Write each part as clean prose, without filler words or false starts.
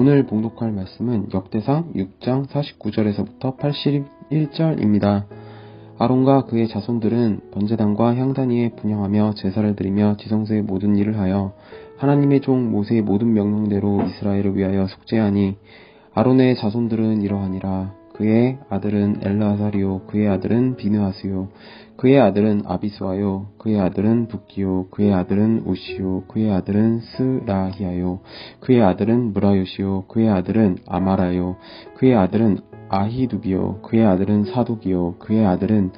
오늘 봉독할 말씀은 역대상 6장 49절에서부터 81절입니다. 아론과 그의 자손들은 번제단과 향단 위에 분향하며 제사를 드리며 지성소의 모든 일을 하여 하나님의 종 모세의 모든 명령대로 이스라엘을 위하여 속죄하니 아론의 자손들은 이러하니라. 그의 아들은 엘르아사리요, 그의 아들은 비느하스요, 그의 아들은 아비스와요, 그의 아들은 붓기요, 그의 아들은 우시요, 그의 아들은 스라히아요, 그의 아들은 무라요시요, 그의 아들은 아마라요, 그의 아들은 아히두비요, 그의 아들은 사독이요, 그의 아들은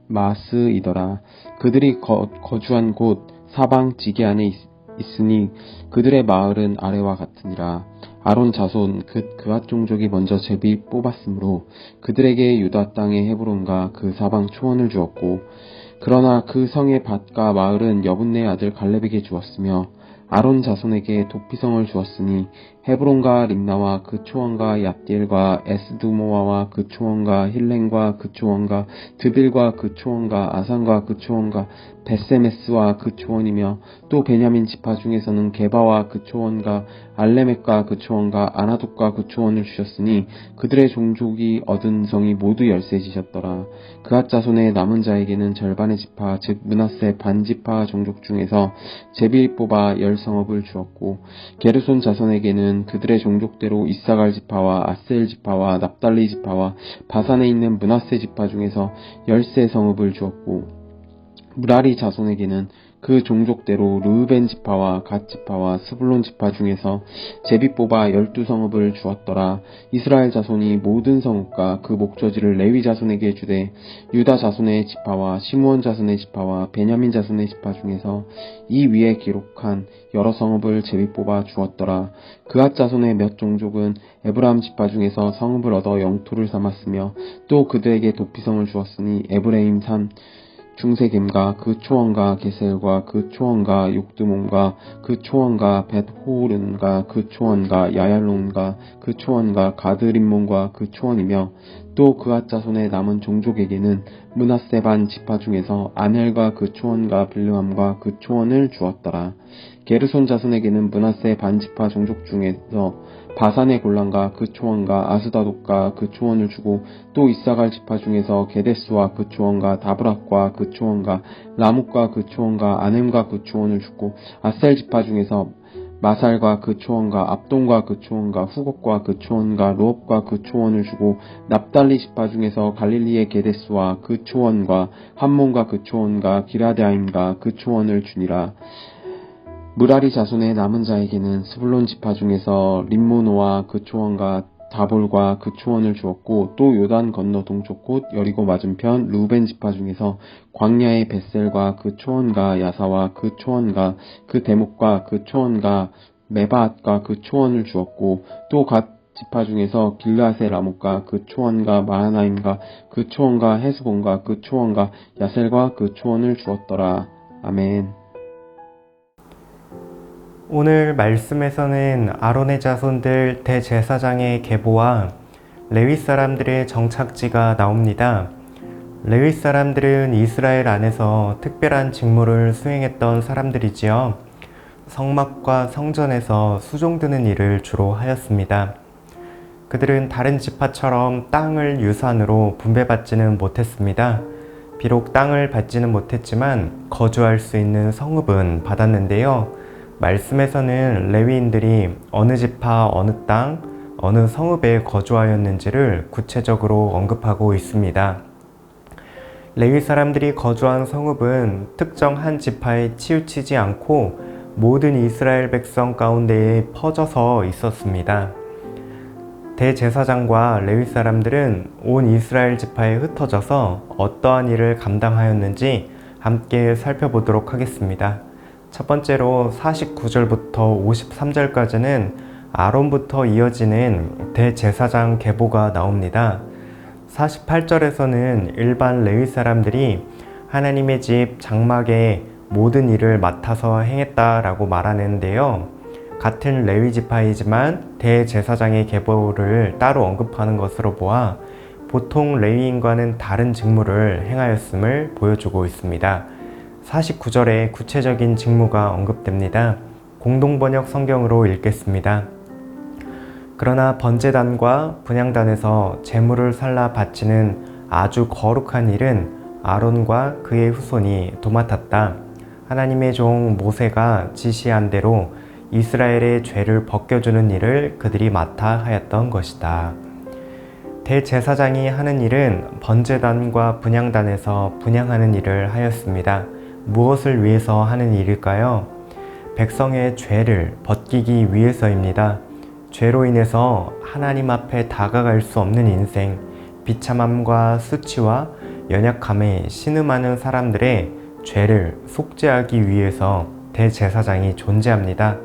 아히마스이더라. 그들이 거주한 곳 사방 지게 안에 있으니 그들의 마을은 아래와 같으니라. 아론 자손 그앗 종족이 먼저 제비 뽑았으므로 그들에게 유다 땅의 헤브론과 그 사방 초원을 주었고, 그러나 그 성의 밭과 마을은 여분네 아들 갈렙에게 주었으며 아론 자손에게 도피성을 주었으니 헤브론과 림나와 그 초원과 얍디엘과 에스두모아와 그 초원과 힐렌과 그 초원과 드빌과 그 초원과 아산과 그 초원과 베세메스와 그 초원이며, 또 베냐민 지파 중에서는 게바와 그 초원과 알레멕과 그 초원과 아나돗과 그 초원을 주셨으니 그들의 종족이 얻은 성이 모두 13지셨더라. 그앗 자손의 남은 자에게는 절반의 지파 즉 므낫세 반지파 종족 중에서 제비 뽑아 10성읍을 주었고, 게르손 자손에게는 그들의 종족대로 이사갈 지파와 아셀 지파와 납달리 지파와 바산에 있는 므낫세 지파 중에서 13성읍을 주었고, 무라리 자손에게는 그 종족대로 르우벤 지파와 갓 지파와 스불론 지파 중에서 제비 뽑아 12성읍을 주었더라. 이스라엘 자손이 모든 성읍과 그 목조지를 레위 자손에게 주되 유다 자손의 지파와 시므온 자손의 지파와 베냐민 자손의 지파 중에서 이 위에 기록한 여러 성읍을 제비 뽑아 주었더라. 그앗 자손의 몇 종족은 에브라임 지파 중에서 성읍을 얻어 영토를 삼았으며, 또 그들에게 도피성을 주었으니 에브레임 산 중세겜과 그 초원과 게셀과 그 초원과 욕드몬과 그 초원과 벳호른과 그 초원과 야얄론과 그 초원과 가드림몬과 그 초원이며, 또 그앗 자손의 남은 종족에게는 므낫세 반 지파 중에서 아넬과 그 초원과 빌르함과 그 초원을 주었더라. 게르손 자손에게는 므낫세 반 지파 종족 중에서 바산의 골란과 그 초원과 아스다독과 그 초원을 주고, 또 이사갈 지파 중에서 게데스와 그 초원과 다브락과 그 초원과 라묵과 그 초원과 아넴과 그 초원을 주고, 아셀 지파 중에서 마살과 그 초원과 압돈과 그 초원과 후곡과 그 초원과 루업과 그 초원을 주고, 납달리 지파 중에서 갈릴리의 게데스와 그 초원과 함몬과 그 초원과 기라데아임과 그 초원을 주니라. 무라리 자손의 남은 자에게는 스불론 지파 중에서 림모노와 그 초원과 다볼과 그 초원을 주었고, 또 요단 건너 동쪽 곳 여리고 맞은편 루벤 지파 중에서 광야의 벳셀과 그 초원과 야사와 그 초원과 그 대목과 그 초원과 메바앗과 그 초원을 주었고, 또 갓 지파 중에서 길르앗의 라못과 그 초원과 마하나임과 그 초원과 헤스본과 그 초원과 야셀과 그 초원을 주었더라. 아멘. 오늘 말씀에서는 아론의 자손들 대제사장의 계보와 레위 사람들의 정착지가 나옵니다. 레위 사람들은 이스라엘 안에서 특별한 직무를 수행했던 사람들이지요. 성막과 성전에서 수종드는 일을 주로 하였습니다. 그들은 다른 지파처럼 땅을 유산으로 분배받지는 못했습니다. 비록 땅을 받지는 못했지만 거주할 수 있는 성읍은 받았는데요. 말씀에서는 레위인들이 어느 지파, 어느 땅, 어느 성읍에 거주하였는지를 구체적으로 언급하고 있습니다. 레위 사람들이 거주한 성읍은 특정 한 지파에 치우치지 않고 모든 이스라엘 백성 가운데에 퍼져서 있었습니다. 대제사장과 레위 사람들은 온 이스라엘 지파에 흩어져서 어떠한 일을 감당하였는지 함께 살펴보도록 하겠습니다. 첫 번째로 49절부터 53절까지는 아론부터 이어지는 대제사장 계보가 나옵니다. 48절에서는 일반 레위 사람들이 하나님의 집 장막의 모든 일을 맡아서 행했다라고 말하는데요. 같은 레위 지파이지만 대제사장의 계보를 따로 언급하는 것으로 보아 보통 레위인과는 다른 직무를 행하였음을 보여주고 있습니다. 49절에 구체적인 직무가 언급됩니다. 공동번역 성경으로 읽겠습니다. 그러나 번제단과 분향단에서 제물을 살라 바치는 아주 거룩한 일은 아론과 그의 후손이 도맡았다. 하나님의 종 모세가 지시한 대로 이스라엘의 죄를 벗겨주는 일을 그들이 맡아 하였던 것이다. 대제사장이 하는 일은 번제단과 분향단에서 분향하는 일을 하였습니다. 무엇을 위해서 하는 일일까요? 백성의 죄를 벗기기 위해서입니다. 죄로 인해서 하나님 앞에 다가갈 수 없는 인생, 비참함과 수치와 연약함에 신음하는 사람들의 죄를 속죄하기 위해서 대제사장이 존재합니다.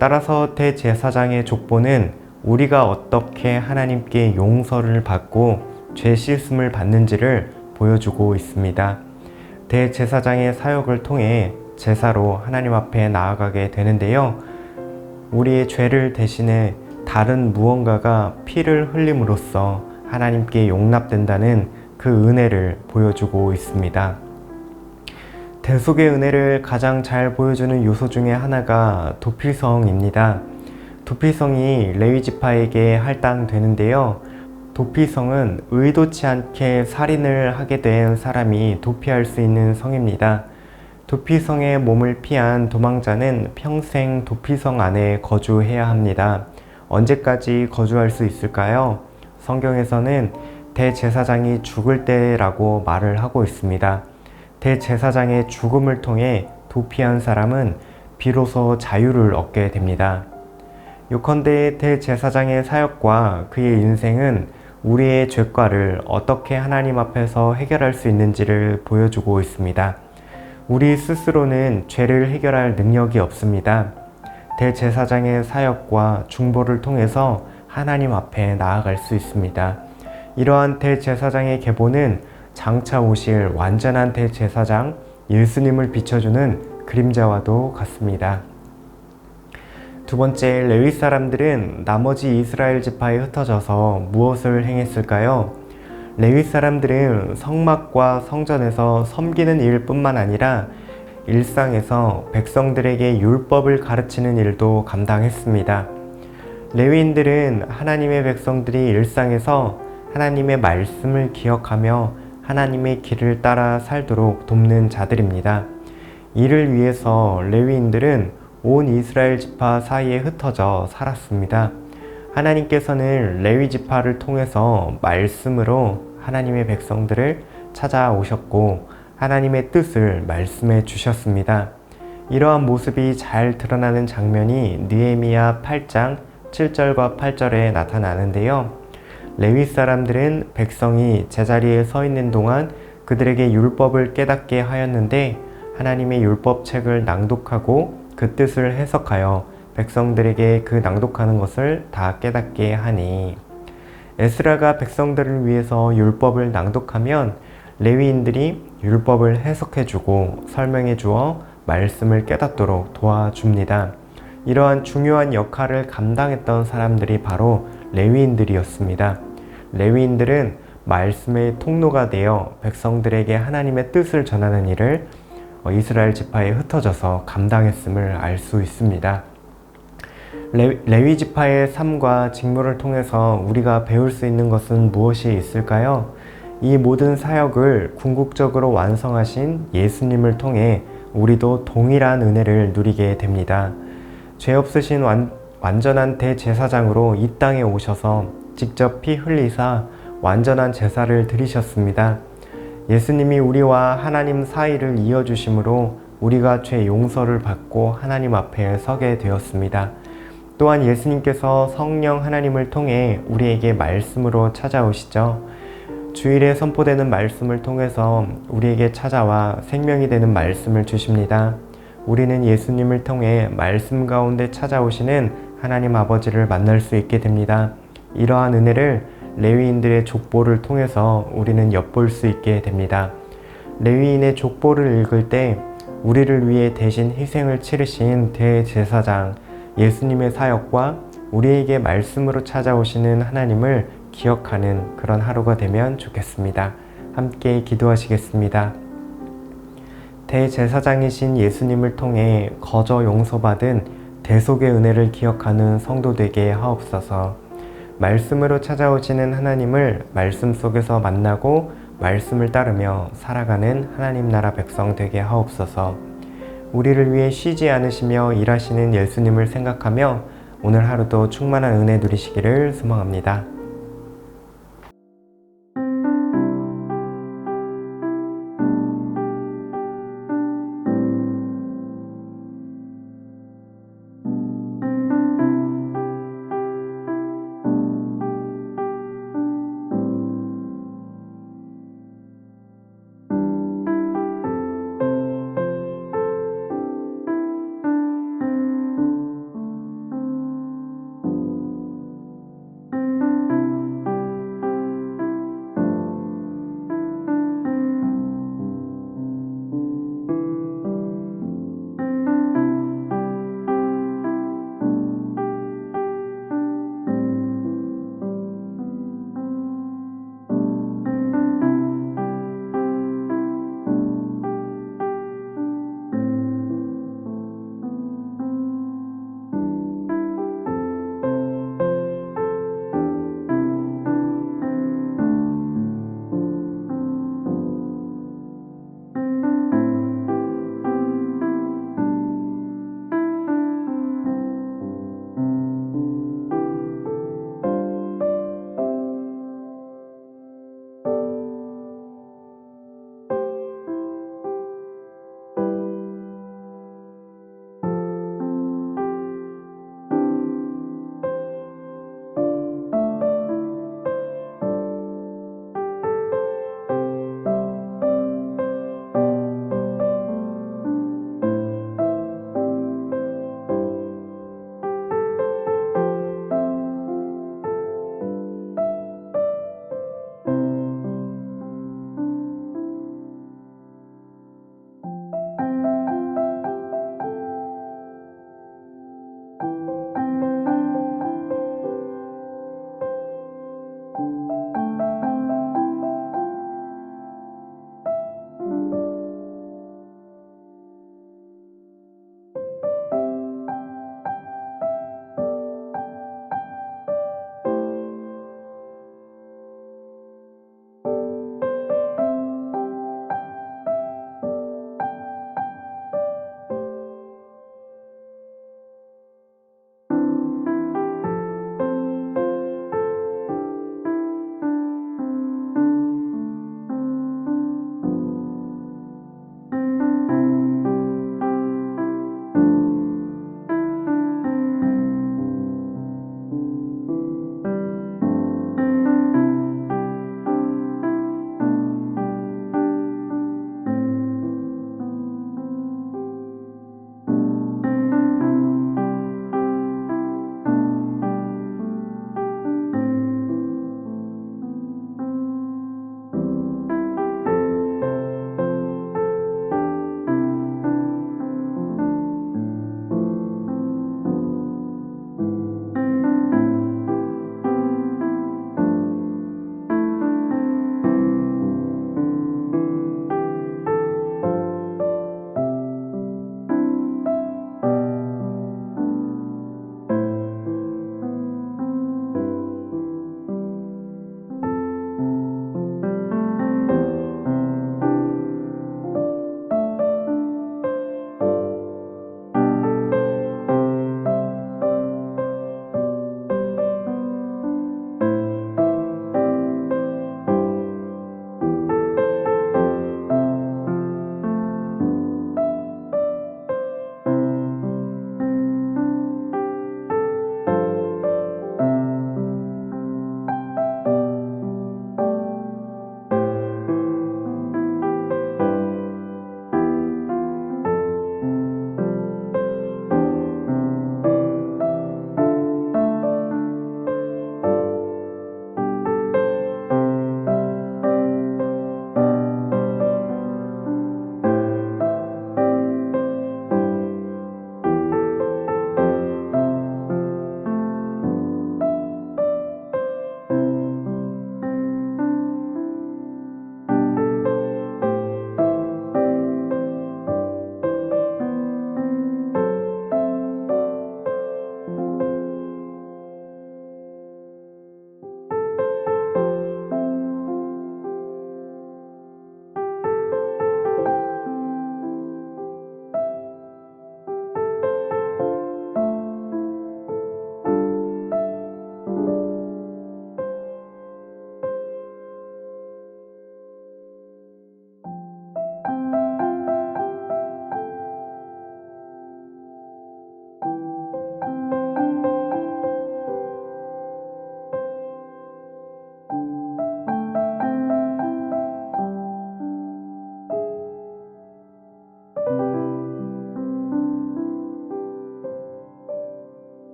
따라서 대제사장의 족보는 우리가 어떻게 하나님께 용서를 받고 죄 씻음을 받는지를 보여주고 있습니다. 대제사장의 사역을 통해 제사로 하나님 앞에 나아가게 되는데요. 우리의 죄를 대신해 다른 무언가가 피를 흘림으로써 하나님께 용납된다는 그 은혜를 보여주고 있습니다. 대속의 은혜를 가장 잘 보여주는 요소 중에 하나가 도피성입니다. 도피성이 레위지파에게 할당되는데요. 도피성은 의도치 않게 살인을 하게 된 사람이 도피할 수 있는 성입니다. 도피성의 몸을 피한 도망자는 평생 도피성 안에 거주해야 합니다. 언제까지 거주할 수 있을까요? 성경에서는 대제사장이 죽을 때라고 말을 하고 있습니다. 대제사장의 죽음을 통해 도피한 사람은 비로소 자유를 얻게 됩니다. 요컨대 대제사장의 사역과 그의 인생은 우리의 죄과를 어떻게 하나님 앞에서 해결할 수 있는지를 보여주고 있습니다. 우리 스스로는 죄를 해결할 능력이 없습니다. 대제사장의 사역과 중보를 통해서 하나님 앞에 나아갈 수 있습니다. 이러한 대제사장의 계보는 장차 오실 완전한 대제사장 예수님을 비춰주는 그림자와도 같습니다. 두 번째, 레위 사람들은 나머지 이스라엘 지파에 흩어져서 무엇을 행했을까요? 레위 사람들은 성막과 성전에서 섬기는 일뿐만 아니라 일상에서 백성들에게 율법을 가르치는 일도 감당했습니다. 레위인들은 하나님의 백성들이 일상에서 하나님의 말씀을 기억하며 하나님의 길을 따라 살도록 돕는 자들입니다. 이를 위해서 레위인들은 온 이스라엘 지파 사이에 흩어져 살았습니다. 하나님께서는 레위 지파를 통해서 말씀으로 하나님의 백성들을 찾아오셨고 하나님의 뜻을 말씀해 주셨습니다. 이러한 모습이 잘 드러나는 장면이 느헤미야 8장 7절과 8절에 나타나는데요. 레위 사람들은 백성이 제자리에 서 있는 동안 그들에게 율법을 깨닫게 하였는데 하나님의 율법책을 낭독하고 그 뜻을 해석하여 백성들에게 그 낭독하는 것을 다 깨닫게 하니, 에스라가 백성들을 위해서 율법을 낭독하면 레위인들이 율법을 해석해주고 설명해주어 말씀을 깨닫도록 도와줍니다. 이러한 중요한 역할을 감당했던 사람들이 바로 레위인들이었습니다. 레위인들은 말씀의 통로가 되어 백성들에게 하나님의 뜻을 전하는 일을 이스라엘 지파에 흩어져서 감당했음을 알 수 있습니다. 레위 지파의 삶과 직무를 통해서 우리가 배울 수 있는 것은 무엇이 있을까요? 이 모든 사역을 궁극적으로 완성하신 예수님을 통해 우리도 동일한 은혜를 누리게 됩니다. 죄 없으신 완전한 대제사장으로 이 땅에 오셔서 직접 피 흘리사 완전한 제사를 드리셨습니다. 예수님이 우리와 하나님 사이를 이어주심으로 우리가 죄 용서를 받고 하나님 앞에 서게 되었습니다. 또한 예수님께서 성령 하나님을 통해 우리에게 말씀으로 찾아오시죠. 주일에 선포되는 말씀을 통해서 우리에게 찾아와 생명이 되는 말씀을 주십니다. 우리는 예수님을 통해 말씀 가운데 찾아오시는 하나님 아버지를 만날 수 있게 됩니다. 이러한 은혜를 레위인들의 족보를 통해서 우리는 엿볼 수 있게 됩니다. 레위인의 족보를 읽을 때 우리를 위해 대신 희생을 치르신 대제사장 예수님의 사역과 우리에게 말씀으로 찾아오시는 하나님을 기억하는 그런 하루가 되면 좋겠습니다. 함께 기도하시겠습니다. 대제사장이신 예수님을 통해 거저 용서받은 대속의 은혜를 기억하는 성도 되게 하옵소서. 말씀으로 찾아오시는 하나님을 말씀 속에서 만나고 말씀을 따르며 살아가는 하나님 나라 백성 되게 하옵소서. 우리를 위해 쉬지 않으시며 일하시는 예수님을 생각하며 오늘 하루도 충만한 은혜 누리시기를 소망합니다.